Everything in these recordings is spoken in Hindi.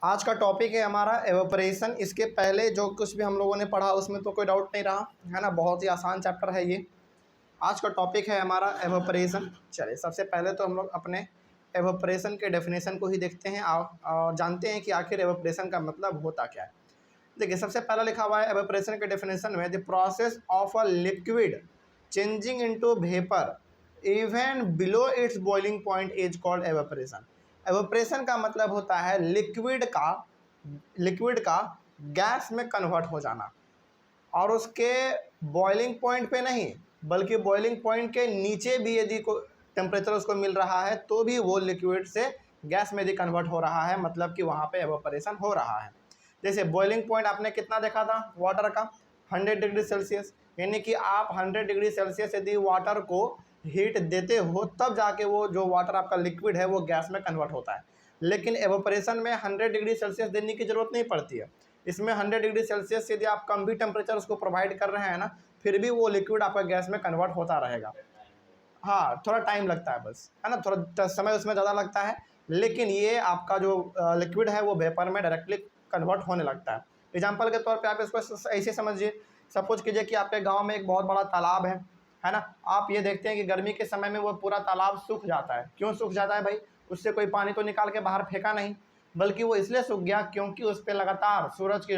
आज का टॉपिक है हमारा एवोपरेशन। इसके पहले जो कुछ भी हम लोगों ने पढ़ा उसमें तो कोई डाउट नहीं रहा है ना, बहुत ही आसान चैप्टर है ये। आज का टॉपिक है हमारा एवोपरेशन। चलिए सबसे पहले तो हम लोग अपने एवोपरेशन के डेफिनेशन को ही देखते हैं और जानते हैं कि आखिर एवोपरेशन का मतलब होता क्या है। देखिए सबसे पहला लिखा हुआ है एवोपरेशन के डेफिनेशन में, the process of a liquid changing into vapour even below it's boiling point is called evaporation. Evaporation का मतलब होता है लिक्विड का गैस में कन्वर्ट हो जाना, और उसके बॉइलिंग पॉइंट पे नहीं बल्कि बॉइलिंग पॉइंट के नीचे भी यदि को टेम्परेचर उसको मिल रहा है तो भी वो लिक्विड से गैस में यदि कन्वर्ट हो रहा है, मतलब कि वहाँ पे एवोपरेशन हो रहा है। जैसे बॉइलिंग पॉइंट आपने कितना देखा था वाटर का, 100 डिग्री सेल्सियस, यानी कि आप 100 डिग्री सेल्सियस यदि वाटर को हीट देते हो तब जाके वो जो वाटर आपका लिक्विड है वो गैस में कन्वर्ट होता है। लेकिन एवोपरेशन में 100 डिग्री सेल्सियस देने की ज़रूरत नहीं पड़ती है। इसमें 100 डिग्री सेल्सियस यदि आप कम भी टेम्परेचर उसको प्रोवाइड कर रहे हैं ना, फिर भी वो लिक्विड आपका गैस में कन्वर्ट होता रहेगा। हाँ, थोड़ा टाइम लगता है बस, है ना, थोड़ा समय उसमें ज़्यादा लगता है, लेकिन ये आपका जो लिक्विड है वो वेपर में डायरेक्टली कन्वर्ट होने लगता है। एग्जाम्पल के तौर पे आप इसको ऐसे समझिए, सपोज कीजिए कि आपके गांव में एक बहुत बड़ा तालाब है ना। आप ये देखते हैं कि गर्मी के समय में वो पूरा तालाब सूख जाता है। क्यों सूख जाता है भाई? उससे कोई पानी तो निकाल के बाहर फेंका नहीं, बल्कि वो इसलिए सूख गया क्योंकि उस पर लगातार सूरज की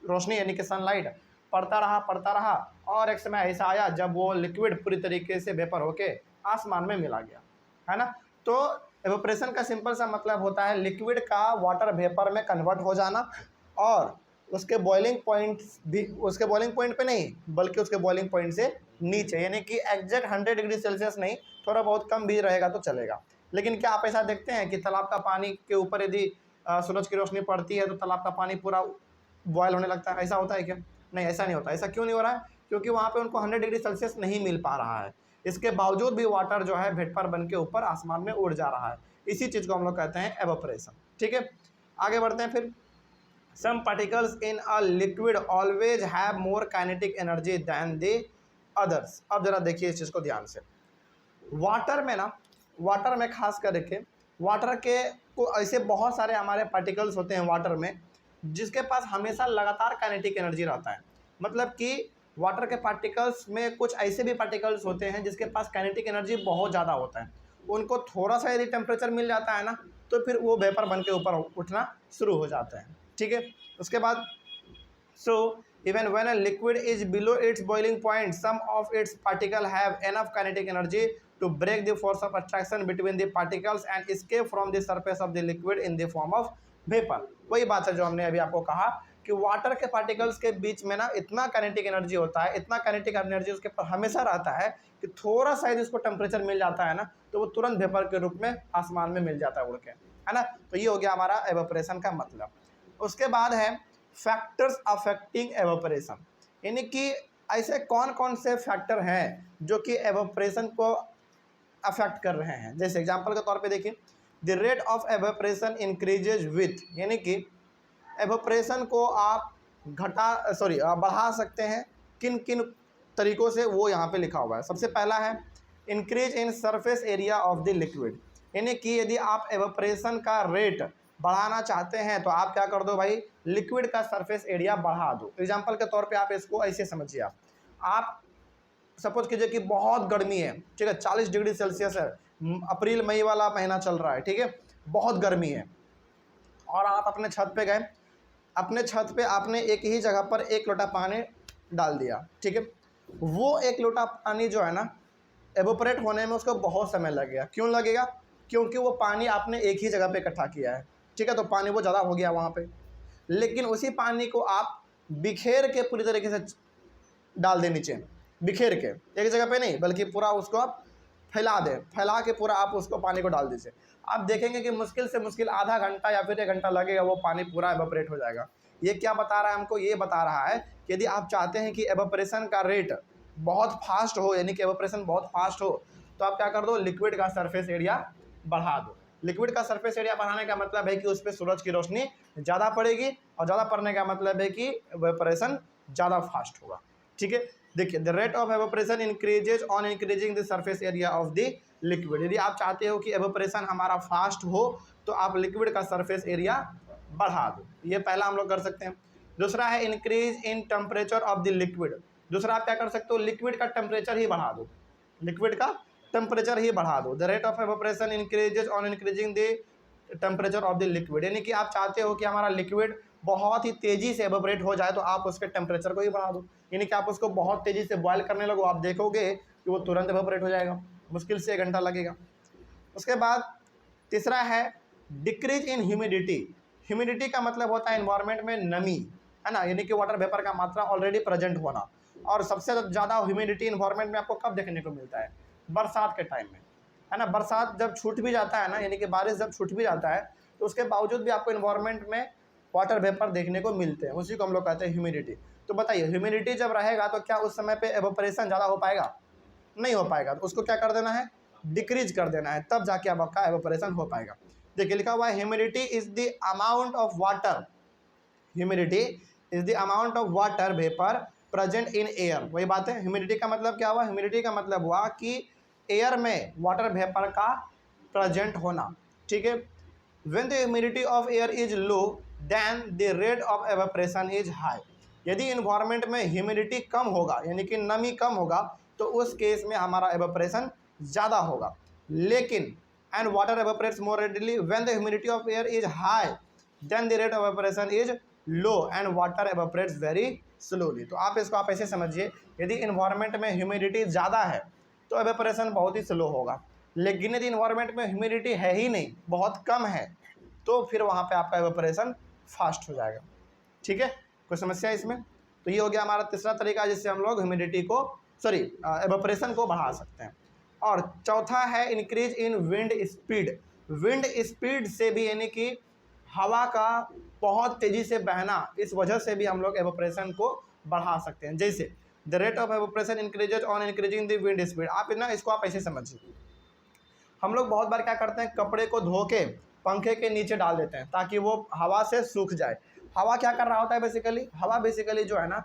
रोशनी यानी कि सनलाइट पड़ता रहा, और एक समय ऐसा आया जब वो लिक्विड पूरी तरीके से वेपर होके आसमान में मिला गया, है ना। तो एवोपरेशन का सिंपल सा मतलब होता है लिक्विड का वाटर वेपर में कन्वर्ट हो जाना, और उसके बॉइलिंग पॉइंट भी उसके बॉइलिंग पॉइंट पे नहीं बल्कि उसके बॉइलिंग पॉइंट से नीचे, यानी कि एग्जैक्ट 100 डिग्री सेल्सियस नहीं, थोड़ा बहुत कम भी रहेगा तो चलेगा। लेकिन क्या आप ऐसा देखते हैं कि तालाब का पानी के ऊपर यदि सूरज की रोशनी पड़ती है तो तालाब का पानी पूरा बॉयल होने लगता है? ऐसा होता है क्या? नहीं, ऐसा नहीं होता। ऐसा क्यों नहीं हो रहा है? क्योंकि वहाँ पे उनको 100 डिग्री सेल्सियस नहीं मिल पा रहा है। इसके बावजूद भी वाटर जो है वेपर बन के ऊपर आसमान में उड़ जा रहा है। इसी चीज़ को हम लोग कहते हैं एवोपरेशन। ठीक है, आगे बढ़ते हैं फिर। Some particles in a liquid always have more kinetic energy than the others. अब जरा देखिए इस चीज़ को ध्यान से। वाटर में खास करके वाटर के को ऐसे बहुत सारे हमारे पार्टिकल्स होते हैं वाटर में जिसके पास हमेशा लगातार काइनेटिक एनर्जी रहता है। मतलब कि वाटर के पार्टिकल्स में कुछ ऐसे भी पार्टिकल्स होते हैं जिसके पास काइनेटिक एनर्जी बहुत ज़्यादा होता है। उनको थोड़ा सा यदि टेम्परेचर मिल जाता है ना तो फिर वो वेपर बन के ऊपर उठना शुरू हो जाते हैं। ठीक है, उसके बाद so even when a liquid is below its boiling point, some of its particles have enough kinetic energy to break the force of attraction between the particles and escape from the surface of the liquid in the form of vapor। वही बात है जो हमने अभी आपको कहा कि वाटर के पार्टिकल्स के बीच में ना इतना काइनेटिक एनर्जी होता है, इतना काइनेटिक एनर्जी उसके पास हमेशा रहता है कि थोड़ा सा यदि उसको टेम्परेचर मिल जाता है ना तो वो तुरंत वेपर के रूप में आसमान में मिल जाता है उड़ के, है ना। तो ये हो गया हमारा एवोपरेशन का मतलब। उसके बाद है फैक्टर्स अफेक्टिंग एवोपरेशन, यानी कि ऐसे कौन कौन से फैक्टर हैं जो कि एवोपरेशन को अफेक्ट कर रहे हैं। जैसे एग्जांपल के तौर पे देखिए, the rate of evaporation increases with, यानी कि एवोपरेशन को आप बढ़ा सकते हैं किन किन तरीक़ों से, वो यहाँ पे लिखा हुआ है। सबसे पहला है increase in surface area of the liquid, यानी कि यदि आप एवोपरेशन का रेट बढ़ाना चाहते हैं तो आप क्या कर दो भाई, लिक्विड का सरफेस एरिया बढ़ा दो। एग्जांपल के तौर पे आप इसको ऐसे समझिए, आप सपोज कीजिए कि बहुत गर्मी है, ठीक है, 40 डिग्री सेल्सियस है, अप्रैल मई वाला महीना चल रहा है, ठीक है, बहुत गर्मी है, और आप अपने छत पे गए, अपने छत पे आपने एक ही जगह पर 1 लोटा पानी डाल दिया, ठीक है। वो 1 लोटा पानी जो है ना एवोपरेट होने में उसको बहुत समय लगेगा। क्यों लगेगा? क्योंकि वो पानी आपने एक ही जगह पे इकट्ठा किया है, ठीक है, तो पानी वो ज़्यादा हो गया वहाँ पे। लेकिन उसी पानी को आप बिखेर के पूरी तरीके से डाल दें नीचे, बिखेर के, एक जगह पे नहीं बल्कि पूरा उसको आप फैला दें, फैला के पूरा आप उसको पानी को डाल दीजिए। आप देखेंगे कि मुश्किल से मुश्किल आधा घंटा या फिर 1 घंटा लगेगा, वो पानी पूरा एवोपरेट हो जाएगा। ये क्या बता रहा है हमको? ये बता रहा है कि यदि आप चाहते हैं कि एवोपरेशन का रेट बहुत फास्ट हो, यानी कि एवोपरेशन बहुत फास्ट हो, तो आप क्या कर दो, लिक्विड का सरफेस एरिया बढ़ा दो। लिक्विड का सरफेस एरिया बढ़ाने का मतलब है कि उस पर सूरज की रोशनी ज़्यादा पड़ेगी, और ज़्यादा पड़ने का मतलब है कि एवोपरेशन ज़्यादा फास्ट होगा। ठीक है, देखिए the rate of evaporation increases on increasing the surface area of the liquid. यदि आप चाहते हो कि एवोपरेशन हमारा फास्ट हो तो आप लिक्विड का सरफेस एरिया बढ़ा दो, ये पहला हम लोग कर सकते हैं। दूसरा है increase in temperature of the liquid, दूसरा आप क्या कर सकते हो, लिक्विड का टेम्परेचर ही बढ़ा दो, लिक्विड का टेम्परेचर ही बढ़ा दो। The rate of evaporation increases on increasing the temperature of the liquid, यानी कि आप चाहते हो कि हमारा लिक्विड बहुत ही तेजी से एवोपरेट हो जाए तो आप उसके टेम्परेचर को ही बढ़ा दो, यानी कि आप उसको बहुत तेजी से बॉयल करने लगो, आप देखोगे कि वो तुरंत एवोपरेट हो जाएगा, मुश्किल से 1 घंटा लगेगा। उसके बाद तीसरा है डिक्रीज इन ह्यूमिडिटी, ह्यूमिडिटी का मतलब होता है इन्वायरमेंट में नमी, है ना, यानी कि वाटर वेपर का मात्रा ऑलरेडी प्रेजेंट होना। और सबसे ज़्यादा ह्यूमिडिटी इन्वायरमेंट में आपको कब देखने को मिलता है, बरसात के टाइम में, है ना। बरसात जब छूट भी जाता है ना, यानी कि बारिश जब छूट भी जाता है तो उसके बावजूद भी आपको इन्वायरमेंट में वाटर वेपर देखने को मिलते हैं, उसी को हम लोग कहते हैं ह्यूमिडिटी। तो बताइए ह्यूमिडिटी जब रहेगा तो क्या उस समय पे एवोपरेशन ज़्यादा हो पाएगा, नहीं हो पाएगा, तो उसको क्या कर देना है, डिक्रीज कर देना है, तब जाके अब आपका एवोपरेशन हो पाएगा। देखिए लिखा हुआ है humidity is the amount of water, humidity is the amount of water vapour present in air, वही बात है। ह्यूमिडिटी का मतलब क्या हुआ, ह्यूमिडिटी का मतलब हुआ कि एयर में वाटर वेपर का प्रेजेंट होना, ठीक है। When the humidity of air is low then the rate of evaporation is high, यदि इन्वायरमेंट में ह्यूमिडिटी कम होगा यानी कि नमी कम होगा तो उस केस में हमारा एवेपोरेशन ज़्यादा होगा। लेकिन and water evaporates more readily when the humidity of air is high then the rate of evaporation is low and water evaporates very slowly. तो आप इसको आप ऐसे समझिए, यदि इन्वायरमेंट में ह्यूमिडिटी ज़्यादा है तो एवेपोरेशन बहुत ही स्लो होगा, लेकिन यदि इन्वायरमेंट में ह्यूमिडिटी है ही नहीं, बहुत कम है, तो फिर वहाँ पे आपका एवेपोरेशन फास्ट हो जाएगा, ठीक है। कोई समस्या इसमें? तो ये हो गया हमारा तीसरा तरीका जिससे हम लोग ह्यूमिडिटी को एवेपोरेशन को बढ़ा सकते हैं। और चौथा है increase in wind speed, wind speed से भी यानी कि हवा का बहुत तेज़ी से बहना, इस वजह से भी हम लोग एवेपोरेशन को बढ़ा सकते हैं। जैसे the rate of evaporation increases on increasing the wind speed, आप ना इसको आप ऐसे समझिए, हम लोग बहुत बार क्या करते हैं, कपड़े को धो के पंखे के नीचे डाल देते हैं ताकि वो हवा से सूख जाए। हवा क्या कर रहा होता है बेसिकली, हवा बेसिकली जो है ना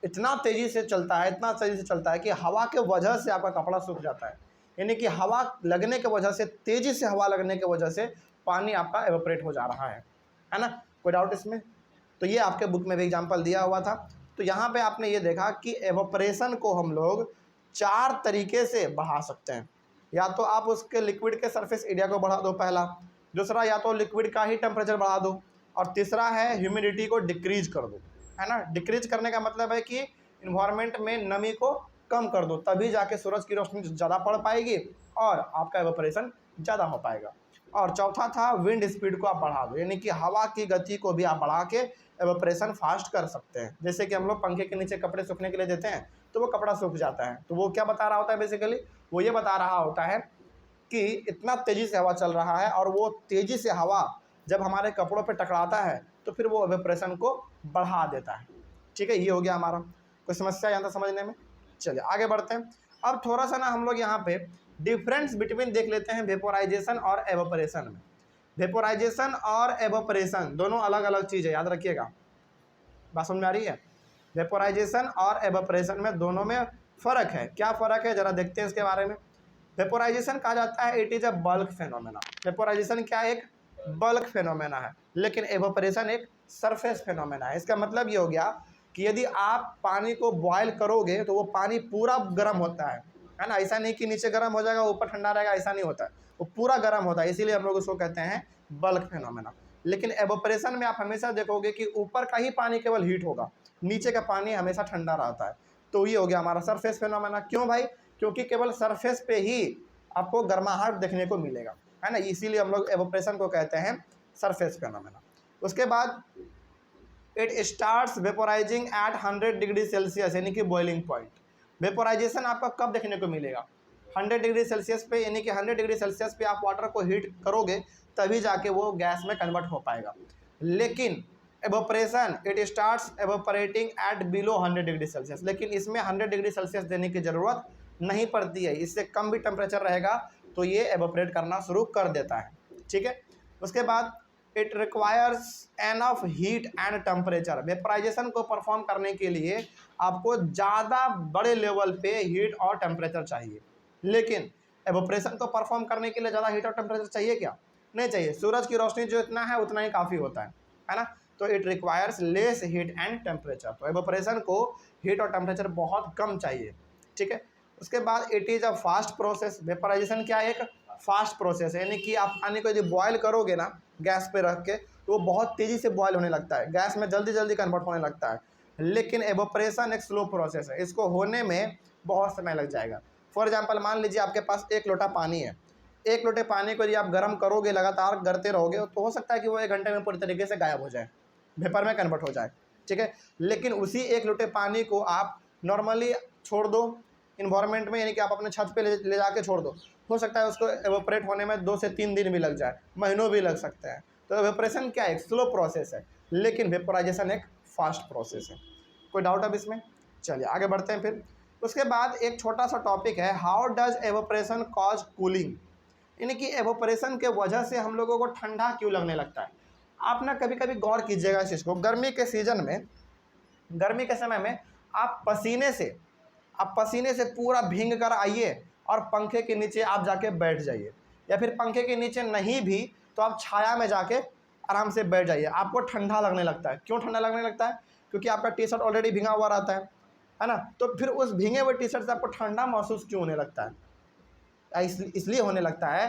इतना तेज़ी से चलता है, इतना तेज़ी से चलता है कि हवा के वजह से आपका कपड़ा सूख जाता है, यानी कि हवा लगने के वजह से, तेज़ी से हवा लगने की वजह से पानी आपका एवेपोरेट हो जा रहा है ना। कोई डाउट इसमें? तो ये आपके बुक में भी एग्जाम्पल दिया हुआ था। तो यहाँ पे आपने ये देखा कि एवेपोरेशन को हम लोग 4 तरीके से बढ़ा सकते हैं। या तो आप उसके लिक्विड के सरफेस एरिया को बढ़ा दो पहला, दूसरा या तो लिक्विड का ही टेम्परेचर बढ़ा दो, और तीसरा है ह्यूमिडिटी को डिक्रीज कर दो, है ना। डिक्रीज करने का मतलब है कि इन्वायरमेंट में नमी को कम कर दो, तभी जाके सूरज की रोशनी ज़्यादा पड़ पाएगी और आपका एवेपोरेशन ज़्यादा हो पाएगा। और चौथा था विंड स्पीड को आप बढ़ा दो, यानी कि हवा की गति को भी आप बढ़ा के एवेपोरेशन फास्ट कर सकते हैं। जैसे कि हम लोग पंखे के नीचे कपड़े सूखने के लिए देते हैं तो वो कपड़ा सूख जाता है, तो वो क्या बता रहा होता है बेसिकली, वो ये बता रहा होता है कि इतना तेज़ी से हवा चल रहा है और वो तेज़ी से हवा जब हमारे कपड़ों पे टकराता है तो फिर वो एवेपोरेशन को बढ़ा देता है, ठीक है। ये हो गया हमारा। कोई समस्या यहाँ तक समझने में? चलिए आगे बढ़ते हैं। अब थोड़ा सा ना हम लोग यहाँ पे डिफरेंस बिटवीन देख लेते हैं वेपोराइजेशन और एवेपोरेशन में। वेपोराइजेशन और एवेपोरेशन दोनों अलग अलग चीज़ है, याद रखिएगा, बात समझ में आ रही है। वेपोराइजेशन और एवेपोरेशन में दोनों में फ़र्क है। क्या फ़र्क है, ज़रा देखते हैं इसके बारे में। वेपोराइजेशन कहा जाता है it is a bulk phenomena, vaporisation क्या एक बल्क फेनोमेना है, लेकिन एवेपोरेशन एक सरफेस फेनोमेना है। इसका मतलब ये हो गया कि यदि आप पानी को बॉयल करोगे तो वो पानी पूरा गर्म होता है ना, ऐसा नहीं कि नीचे गर्म हो जाएगा ऊपर ठंडा रहेगा, ऐसा नहीं होता है, वो पूरा गर्म होता है, इसीलिए हम लोग उसको कहते हैं बल्क फेनोमेना। लेकिन एवेपोरेशन में आप हमेशा देखोगे कि ऊपर का ही पानी केवल हीट होगा, नीचे का पानी हमेशा ठंडा रहता है। तो ये हो गया हमारा सरफेस फेनोमेना। क्यों भाई? क्योंकि केवल सरफेस पे ही आपको गर्माहट देखने को मिलेगा, है ना, इसीलिए हम लोग एवेपोरेशन को कहते हैं सरफेस फेनोमेना। उसके बाद it starts vaporising at 100 degree Celsius, यानी कि बॉइलिंग पॉइंट। वेपोराइजेशन आपका कब देखने को मिलेगा? 100 डिग्री सेल्सियस पे, यानी कि 100 डिग्री सेल्सियस पे आप वाटर को हीट करोगे तभी जाके वो गैस में कन्वर्ट हो पाएगा। लेकिन evaporation it starts evaporating at below 100 degree Celsius, लेकिन इसमें 100 डिग्री सेल्सियस देने की ज़रूरत नहीं पड़ती है, इससे कम भी टेम्परेचर रहेगा तो ये एवोपरेट करना शुरू कर देता है, ठीक है। उसके बाद it requires enough heat and temperature, vaporisation को परफॉर्म करने के लिए आपको ज़्यादा बड़े लेवल पे हीट और टेम्परेचर चाहिए, लेकिन एवोपरेशन को परफॉर्म करने के लिए ज़्यादा हीट और टेम्परेचर चाहिए क्या? नहीं चाहिए। सूरज की रोशनी जो इतना है उतना ही काफ़ी होता है, है ना। तो it requires less heat and temperature, तो एवोपरेशन को हीट और टेम्परेचर बहुत कम चाहिए, ठीक है। उसके बाद it is a fast process, vaporisation क्या है, एक फास्ट प्रोसेस है, यानी कि आप पानी को यदि बॉयल करोगे ना गैस पे रख के तो वो बहुत तेज़ी से बॉयल होने लगता है, गैस में जल्दी जल्दी कन्वर्ट होने लगता है। लेकिन एवोपरेशन एक स्लो प्रोसेस है, इसको होने में बहुत समय लग जाएगा। फॉर एग्जाम्पल मान लीजिए आपके पास 1 लोटा पानी है, 1 लोटे पानी को यदि आप गर्म करोगे, लगातार करते रहोगे, तो हो सकता है कि वो 1 घंटे में पूरी तरीके से गायब हो जाए, वेपर में कन्वर्ट हो जाए, ठीक है। लेकिन उसी 1 लोटे पानी को आप नॉर्मली छोड़ दो इन्वायरमेंट में, यानी कि आप अपने छत पे ले जाके छोड़ दो, हो सकता है उसको एवोपरेट होने में 2 से 3 दिन भी लग जाए, महीनों भी लग सकते हैं। तो एवोपरेशन क्या है, एक स्लो प्रोसेस है, लेकिन वेपराइजेशन एक फास्ट प्रोसेस है। कोई डाउट अब इसमें? चलिए आगे बढ़ते हैं फिर। उसके बाद एक छोटा सा टॉपिक है, how does evaporation cause cooling, यानी कि एवोपरेशन के वजह से हम लोगों को ठंडा क्यों लगने लगता है। आप ना कभी कभी गौर कीजिएगा इस चीज़ को, गर्मी के सीजन में, गर्मी के समय में आप पसीने से पूरा भींग कर आइए और पंखे के नीचे आप जाके बैठ जाइए, या फिर पंखे के नीचे नहीं भी तो आप छाया में जाके आराम से बैठ जाइए, आपको ठंडा लगने लगता है। क्यों ठंडा लगने लगता है? क्योंकि आपका टी शर्ट ऑलरेडी भींगा हुआ रहता है ना। तो फिर उस भींगे हुए टी शर्ट से आपको ठंडा महसूस क्यों होने लगता है? इसलिए होने लगता है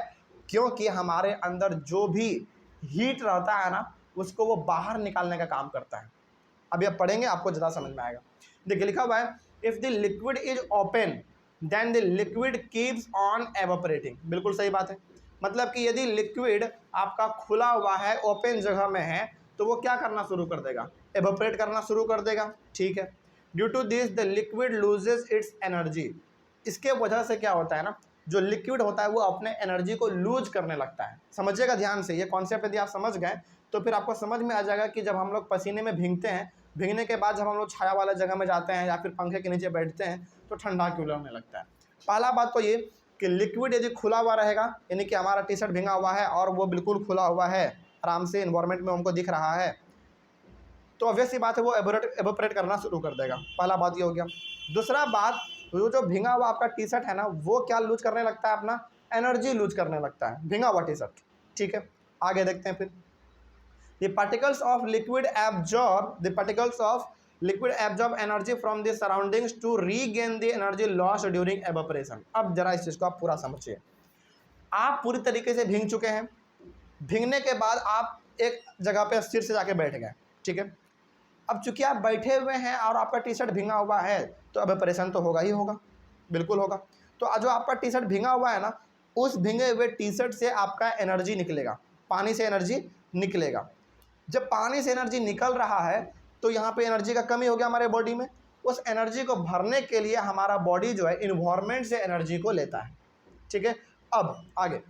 क्योंकि हमारे अंदर जो भी हीट रहता है ना, उसको वो बाहर निकालने का काम करता है। अभी आप पढ़ेंगे आपको ज़्यादा समझ में आएगा। देखिए लिखा हुआ है, if the liquid is open then the liquid keeps on evaporating. बिल्कुल सही बात है, मतलब कि यदि लिक्विड आपका खुला हुआ है, ओपन जगह में है, तो वो क्या करना शुरू कर देगा, एवोपरेट करना शुरू कर देगा, ठीक है। Due to this the liquid loses its energy, इसके वजह से क्या होता है ना, जो लिक्विड होता है वो अपने एनर्जी को लूज करने लगता है। समझिएगा ध्यान से, ये कॉन्सेप्ट यदि आप समझ गए तो फिर आपको समझ में आ जाएगा कि जब हम लोग पसीने में भीगते हैं, भीगने के बाद जब हम लोग छाया वाला जगह में जाते हैं या फिर पंखे के नीचे बैठते हैं तो ठंडा क्यों लगने लगता है। पहला बात तो ये कि लिक्विड यदि खुला हुआ रहेगा, यानी कि हमारा टी शर्ट भींगा हुआ है और वो बिल्कुल खुला हुआ है, आराम से इन्वायरमेंट में हमको दिख रहा है, तो ऑब्वियस सी बात है वो एवोपरेट करना शुरू कर देगा। पहला बात ये हो गया। दूसरा बात, जो भींगा हुआ आपका टी शर्ट है ना, वो क्या लूज करने लगता है, अपना एनर्जी लूज करने लगता है, भींगा हुआ टी शर्ट, ठीक है। आगे देखते हैं फिर, The particles of liquid absorb energy from the surroundings to regain the energy lost during evaporation। अब जरा इस चीज़ को आप पूरा समझिए। आप पूरी तरीके से भींग चुके हैं, भींगने के बाद आप एक जगह पे स्थिर से जाके बैठ गए, ठीक है। अब चूंकि आप बैठे हुए हैं और आपका टी शर्ट भींगा हुआ है तो एवोपरेशन तो होगा ही होगा, बिल्कुल होगा। तो जो आपका टी शर्ट भींगा हुआ है ना, उस भींगे हुए टी शर्ट से आपका एनर्जी निकलेगा, पानी से एनर्जी निकलेगा। जब पानी से एनर्जी निकल रहा है तो यहाँ पे एनर्जी का कमी हो गया हमारे बॉडी में, उस एनर्जी को भरने के लिए हमारा बॉडी जो है इन्वायरमेंट से एनर्जी को लेता है, ठीक है। अब आगे,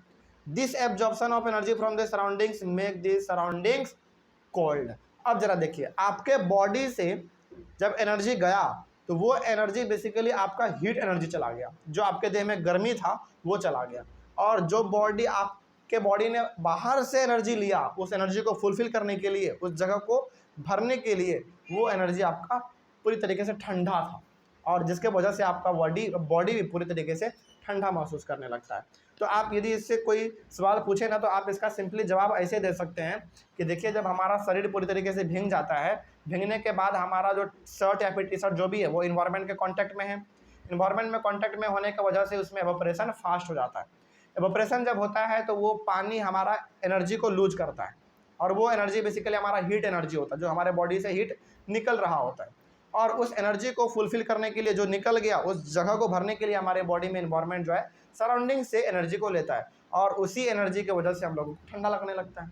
this absorption of energy from the surroundings make the surroundings cold. अब जरा देखिए, आपके बॉडी से जब एनर्जी गया तो वो एनर्जी बेसिकली आपका हीट एनर्जी चला गया, जो आपके देह में गर्मी था वो चला गया, और जो बॉडी आपके बॉडी ने बाहर से एनर्जी लिया, उस एनर्जी को फुलफिल करने के लिए, उस जगह को भरने के लिए, वो एनर्जी आपका पूरी तरीके से ठंडा था, और जिसके वजह से आपका बॉडी भी पूरी तरीके से ठंडा महसूस करने लगता है। तो आप यदि इससे कोई सवाल पूछे ना, तो आप इसका सिंपली जवाब ऐसे दे सकते हैं कि देखिए, जब हमारा शरीर पूरी तरीके से भींग जाता है, भींगने के बाद हमारा जो शर्ट या फिर टी शर्ट जो भी है वो इन्वायरमेंट के कांटेक्ट में है, इन्वायरमेंट में कांटेक्ट में होने की वजह से उसमें एवोपरेशन फास्ट हो जाता है। एवोपरेशन जब होता है तो वो पानी हमारा एनर्जी को लूज करता है, और वो एनर्जी बेसिकली हमारा हीट एनर्जी होता है, जो हमारे बॉडी से हीट निकल रहा होता है, और उस एनर्जी को फुलफिल करने के लिए, जो निकल गया उस जगह को भरने के लिए, हमारे बॉडी में इन्वायरमेंट जो है सराउंडिंग से एनर्जी को लेता है, और उसी एनर्जी की वजह से हम लोगों को ठंडा लगने लगता है,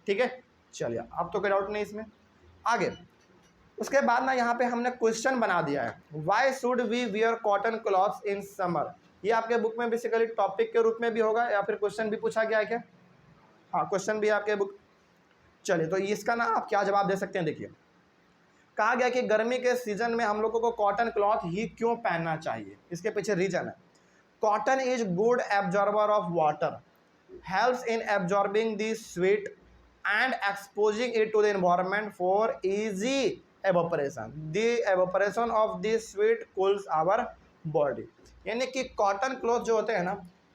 ठीक है। चलिए, अब तो कोई डाउट नहीं इसमें। आगे उसके बाद ना यहाँ पे हमने क्वेश्चन बना दिया है, why should we wear cotton clothes in summer. ये आपके बुक में बेसिकली टॉपिक के रूप में भी होगा, या फिर क्वेश्चन भी पूछा गया है क्या? हाँ, क्वेश्चन भी है आपके बुक। चलिए, तो इसका ना आप क्या जवाब दे सकते हैं। देखिए, कहा गया कि गर्मी के सीजन में हम लोगों को कॉटन क्लॉथ ही क्यों पहनना चाहिए, इसके पीछे रीजन है, cotton is good absorber of water, helps in absorbing the sweat and exposing it to the environment for easy evaporation. The evaporation of this sweat cools our body। यानी कि कॉटन क्लॉथ जो होते हैं ना,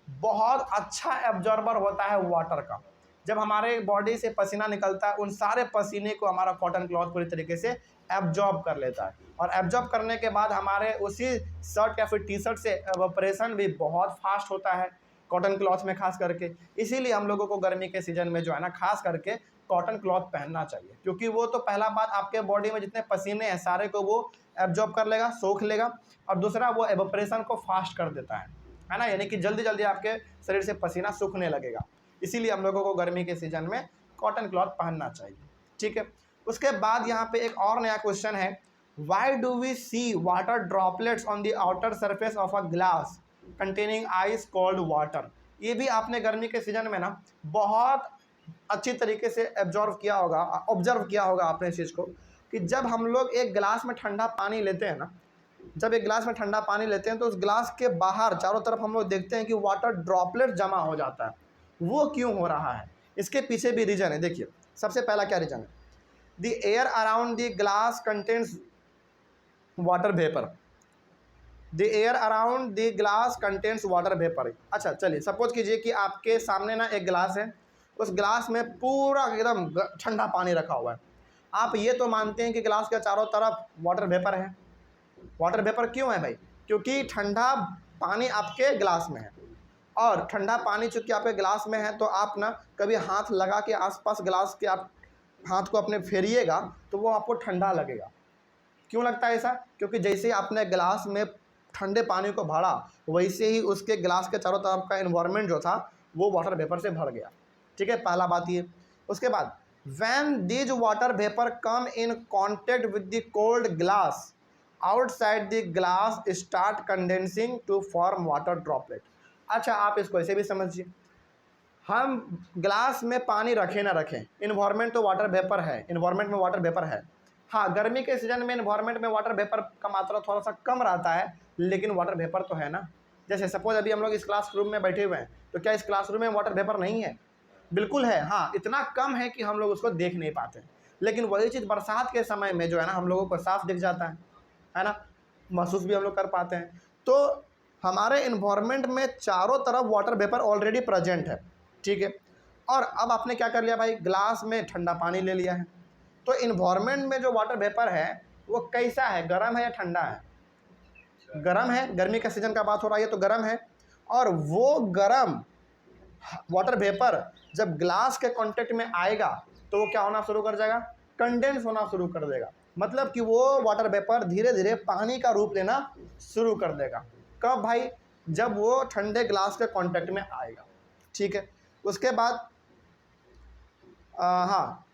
बहुत अच्छा एब्जॉर्बर होता है वाटर का, जब हमारे बॉडी से पसीना निकलता है, उन सारे पसीने को हमारा कॉटन क्लॉथ पूरी तरीके से एब्जॉर्ब कर लेता है, और एब्जॉर्ब करने के बाद हमारे उसी शर्ट या फिर टी शर्ट से एवापोरेशन भी बहुत फास्ट होता है कॉटन क्लॉथ में खास करके। इसीलिए हम लोगों को गर्मी के सीजन में जो है ना खास करके कॉटन क्लॉथ पहनना चाहिए, क्योंकि वो तो पहला बात आपके बॉडी में जितने पसीने हैं सारे को वो एब्जॉर्ब कर लेगा, सोख लेगा, और दूसरा वो एवापोरेशन को फास्ट कर देता है ना, यानी कि जल्दी जल्दी आपके शरीर से पसीना सूखने लगेगा। इसीलिए हम लोगों को गर्मी के सीजन में कॉटन क्लॉथ पहनना चाहिए, ठीक है। उसके बाद यहाँ पे एक और नया क्वेश्चन है, why do we see water droplets on the outer surface of a glass containing ice cold water. ये भी आपने गर्मी के सीजन में ना बहुत अच्छी तरीके से ऑब्जर्व किया होगा आपने इस चीज़ को, कि जब हम लोग एक गिलास में ठंडा पानी लेते हैं ना, जब एक गिलास में ठंडा पानी लेते हैं तो उस गिलास के बाहर चारों तरफ हम लोग देखते हैं कि वाटर ड्रॉपलेट जमा हो जाता है। वो क्यों हो रहा है, इसके पीछे भी रीजन है। देखिए सबसे पहला क्या रीजन है, the air around the glass contains water vapour, the air around the glass contains water vapour. अच्छा चलिए सपोज कीजिए कि आपके सामने ना एक गिलास है, उस गिलास में पूरा एकदम ठंडा पानी रखा हुआ है। आप ये तो मानते हैं कि गिलास के चारों तरफ वाटर वेपर है। वाटर वेपर क्यों है भाई, क्योंकि ठंडा पानी आपके गिलास में है, और ठंडा पानी चूँकि आपके गिलास में है तो आप ना कभी हाथ लगा के आसपास गिलास के आप हाथ को अपने फेरिएगा तो वो आपको ठंडा लगेगा। क्यों लगता है ऐसा, क्योंकि जैसे आपने गिलास में ठंडे पानी को भरा वैसे ही उसके गिलास के चारों तरफ का इन्वायरमेंट जो था वो वाटर वेपर से भर गया, ठीक है, पहला बात ये। उसके बाद when these water vapour come in contact with the cold glass outside the glass start condensing to form water droplet. अच्छा आप इसको ऐसे भी समझिए, हम ग्लास में पानी रखें ना रखें, इन्वायरमेंट तो वाटर वेपर है, इन्वायरमेंट में वाटर वेपर है। हाँ गर्मी के सीजन में इन्वायरमेंट में वाटर वेपर का मात्रा थोड़ा सा कम रहता है, लेकिन वाटर वेपर तो है ना। जैसे सपोज अभी हम लोग इस क्लासरूम में बैठे हुए हैं, तो क्या इस क्लासरूम में वाटर वेपर नहीं है? बिल्कुल है, हाँ इतना कम है कि हम लोग उसको देख नहीं पाते, लेकिन वही चीज़ बरसात के समय में जो है ना हम लोगों को साफ दिख जाता है ना, महसूस भी हम लोग कर पाते हैं। तो हमारे इन्वायरमेंट में चारों तरफ वाटर वेपर ऑलरेडी प्रेजेंट है, ठीक है। और अब आपने क्या कर लिया भाई, ग्लास में ठंडा पानी ले लिया है, तो इन्वायरमेंट में जो वाटर वेपर है वो कैसा है, गर्म है या ठंडा है? गर्म है, गर्मी का सीजन का बात हो रहा है तो गर्म है। और वो गर्म वाटर वेपर जब ग्लास के कांटेक्ट में आएगा तो वो क्या होना शुरू कर जाएगा, कंडेंस होना शुरू कर देगा। मतलब कि वो वाटर वेपर धीरे धीरे पानी का रूप लेना शुरू कर देगा। कब भाई, जब वो ठंडे ग्लास के कांटेक्ट में आएगा, ठीक है। उसके बाद हाँ,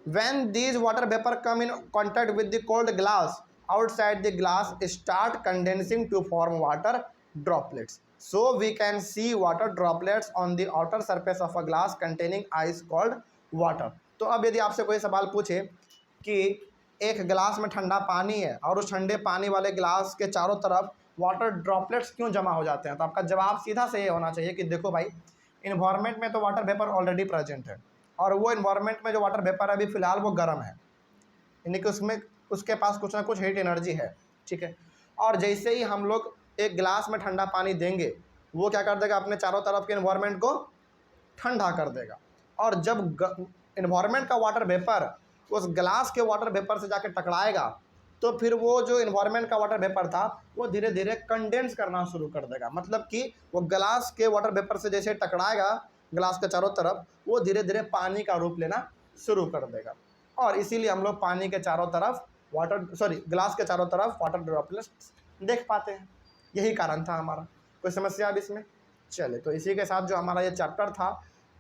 when these water vapor come in contact with the cold glass outside the glass start condensing to form water droplets, so we can see water droplets on the outer surface of a glass containing ice called water। तो अब यदि आपसे कोई सवाल पूछे कि एक गिलास में ठंडा पानी है और उस ठंडे पानी वाले गिलास के चारों तरफ वाटर ड्रॉपलेट्स क्यों जमा हो जाते हैं, तो आपका जवाब सीधा से ये होना चाहिए कि देखो भाई इन्वायरमेंट में तो वाटर वेपर ऑलरेडी प्रेजेंट है, और वो इन्वायरमेंट में जो वाटर वेपर है अभी फ़िलहाल वो गर्म है, यानी कि उसमें उसके पास कुछ ना कुछ हीट एनर्जी है, ठीक है। और जैसे ही हम लोग एक गिलास में ठंडा पानी देंगे वो क्या कर देगा, अपने चारों तरफ के इन्वायरमेंट को ठंडा कर देगा। और जब इन्वायरमेंट का वाटर वेपर उस गिलास के वाटर वेपर से जाकर टकराएगा तो फिर वो जो इन्वायरमेंट का वाटर वेपर था वो धीरे धीरे कंडेंस करना शुरू कर देगा। मतलब कि वो गिलास के वाटर वेपर से जैसे टकराएगा ग्लास के चारों तरफ, वो धीरे धीरे पानी का रूप लेना शुरू कर देगा। और इसीलिए हम लोग पानी के चारों तरफ ग्लास के चारों तरफ वाटर ड्रॉपलेट्स देख पाते हैं। यही कारण था हमारा। कोई समस्या अब इसमें? चले, तो इसी के साथ जो हमारा ये चैप्टर था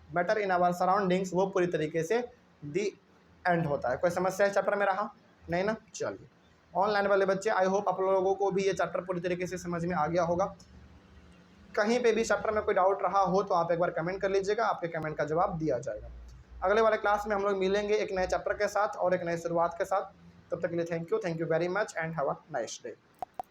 मैटर इन आवर सराउंडिंग्स वो पूरी तरीके से दी एंड होता है। कोई समस्या इस चैप्टर में रहा नहीं ना? चलिए, ऑनलाइन वाले बच्चे आई होप आप लोगों को भी ये चैप्टर पूरी तरीके से समझ में आ गया होगा। कहीं पे भी चैप्टर में कोई डाउट रहा हो तो आप एक बार कमेंट कर लीजिएगा, आपके कमेंट का जवाब दिया जाएगा। अगले वाले क्लास में हम लोग मिलेंगे एक नए चैप्टर के साथ और एक नए शुरुआत के साथ। तब तक के लिए thank you very much and have a nice day.